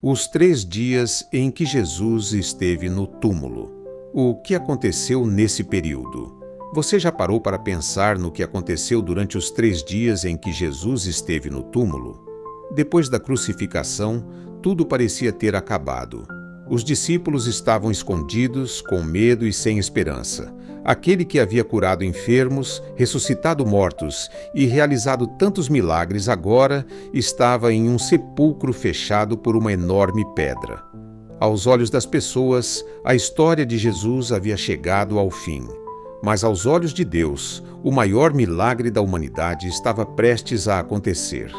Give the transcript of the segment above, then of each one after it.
Os 3 dias em que Jesus esteve no túmulo. O que aconteceu nesse período? Você já parou para pensar no que aconteceu durante os 3 dias em que Jesus esteve no túmulo? Depois da crucificação, tudo parecia ter acabado. Os discípulos estavam escondidos, com medo e sem esperança. Aquele que havia curado enfermos, ressuscitado mortos e realizado tantos milagres agora estava em um sepulcro fechado por uma enorme pedra. Aos olhos das pessoas, a história de Jesus havia chegado ao fim. Mas aos olhos de Deus, o maior milagre da humanidade estava prestes a acontecer.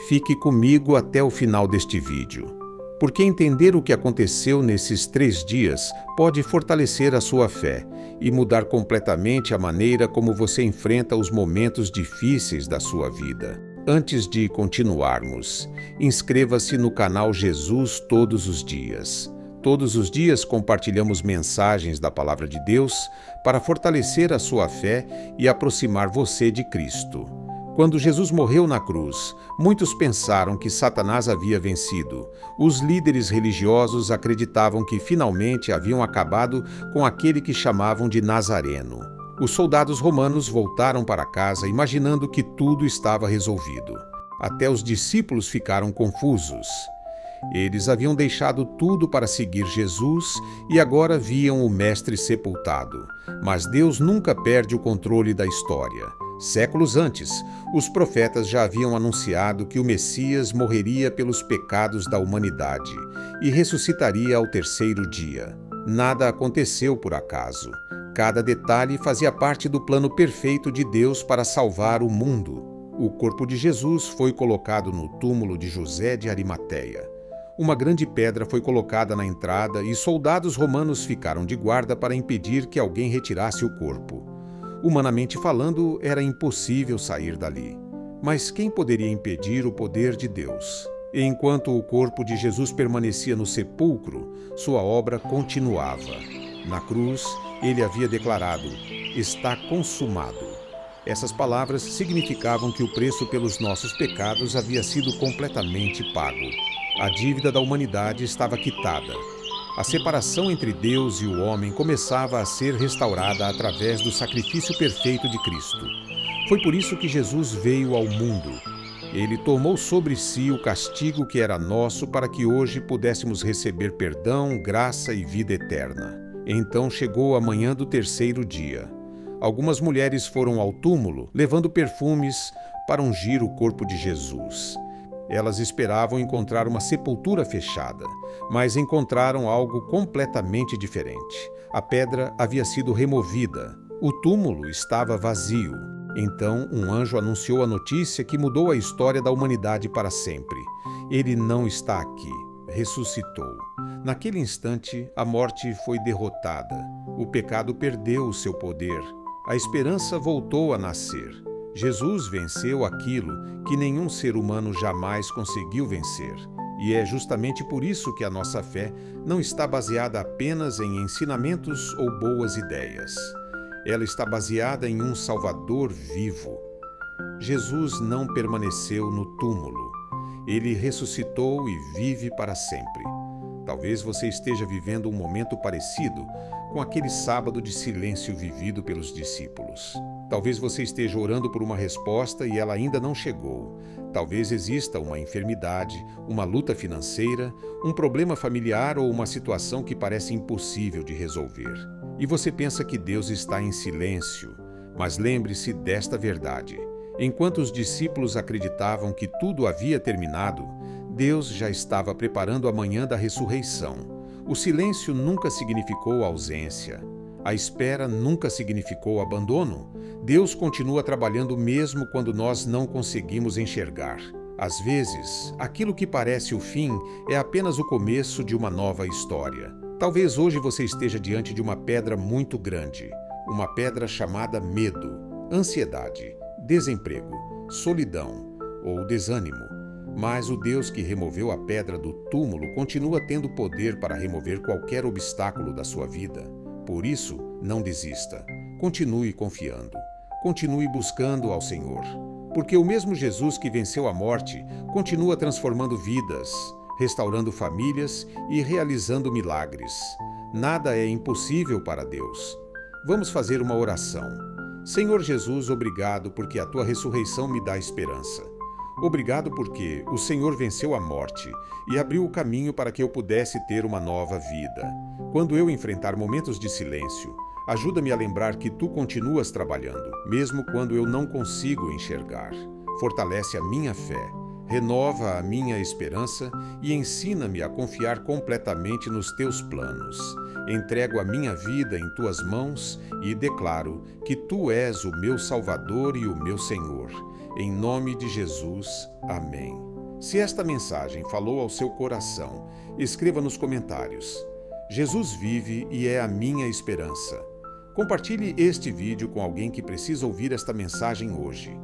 Fique comigo até o final deste vídeo, porque entender o que aconteceu nesses 3 dias pode fortalecer a sua fé e mudar completamente a maneira como você enfrenta os momentos difíceis da sua vida. Antes de continuarmos, inscreva-se no canal Jesus Todos os Dias. Todos os dias compartilhamos mensagens da Palavra de Deus para fortalecer a sua fé e aproximar você de Cristo. Quando Jesus morreu na cruz, muitos pensaram que Satanás havia vencido. Os líderes religiosos acreditavam que finalmente haviam acabado com aquele que chamavam de Nazareno. Os soldados romanos voltaram para casa imaginando que tudo estava resolvido. Até os discípulos ficaram confusos. Eles haviam deixado tudo para seguir Jesus e agora viam o Mestre sepultado. Mas Deus nunca perde o controle da história. Séculos antes, os profetas já haviam anunciado que o Messias morreria pelos pecados da humanidade e ressuscitaria ao 3º dia. Nada aconteceu por acaso. Cada detalhe fazia parte do plano perfeito de Deus para salvar o mundo. O corpo de Jesus foi colocado no túmulo de José de Arimateia. Uma grande pedra foi colocada na entrada e soldados romanos ficaram de guarda para impedir que alguém retirasse o corpo. Humanamente falando, era impossível sair dali. Mas quem poderia impedir o poder de Deus? Enquanto o corpo de Jesus permanecia no sepulcro, sua obra continuava. Na cruz, ele havia declarado: "Está consumado". Essas palavras significavam que o preço pelos nossos pecados havia sido completamente pago. A dívida da humanidade estava quitada. A separação entre Deus e o homem começava a ser restaurada através do sacrifício perfeito de Cristo. Foi por isso que Jesus veio ao mundo. Ele tomou sobre si o castigo que era nosso para que hoje pudéssemos receber perdão, graça e vida eterna. Então chegou a manhã do 3º dia. Algumas mulheres foram ao túmulo, levando perfumes para ungir o corpo de Jesus. Elas esperavam encontrar uma sepultura fechada, mas encontraram algo completamente diferente. A pedra havia sido removida. O túmulo estava vazio. Então, um anjo anunciou a notícia que mudou a história da humanidade para sempre. Ele não está aqui. Ressuscitou. Naquele instante, a morte foi derrotada. O pecado perdeu o seu poder. A esperança voltou a nascer. Jesus venceu aquilo que nenhum ser humano jamais conseguiu vencer. E é justamente por isso que a nossa fé não está baseada apenas em ensinamentos ou boas ideias. Ela está baseada em um Salvador vivo. Jesus não permaneceu no túmulo. Ele ressuscitou e vive para sempre. Talvez você esteja vivendo um momento parecido com aquele sábado de silêncio vivido pelos discípulos. Talvez você esteja orando por uma resposta e ela ainda não chegou. Talvez exista uma enfermidade, uma luta financeira, um problema familiar ou uma situação que parece impossível de resolver. E você pensa que Deus está em silêncio. Mas lembre-se desta verdade. Enquanto os discípulos acreditavam que tudo havia terminado, Deus já estava preparando a manhã da ressurreição. O silêncio nunca significou ausência. A espera nunca significou abandono. Deus continua trabalhando mesmo quando nós não conseguimos enxergar. Às vezes, aquilo que parece o fim é apenas o começo de uma nova história. Talvez hoje você esteja diante de uma pedra muito grande. Uma pedra chamada medo, ansiedade, desemprego, solidão ou desânimo. Mas o Deus que removeu a pedra do túmulo continua tendo poder para remover qualquer obstáculo da sua vida. Por isso, não desista. Continue confiando. Continue buscando ao Senhor. Porque o mesmo Jesus que venceu a morte continua transformando vidas. restaurando famílias e realizando milagres. Nada é impossível para Deus. Vamos fazer uma oração. Senhor Jesus, obrigado porque a tua ressurreição me dá esperança. Obrigado porque o Senhor venceu a morte e abriu o caminho para que eu pudesse ter uma nova vida. Quando eu enfrentar momentos de silêncio, ajuda-me a lembrar que tu continuas trabalhando, mesmo quando eu não consigo enxergar. Fortalece a minha fé, renova a minha esperança e ensina-me a confiar completamente nos teus planos. Entrego a minha vida em tuas mãos e declaro que tu és o meu Salvador e o meu Senhor. Em nome de Jesus, amém. Se esta mensagem falou ao seu coração, escreva nos comentários. Jesus vive e é a minha esperança. Compartilhe este vídeo com alguém que precisa ouvir esta mensagem hoje.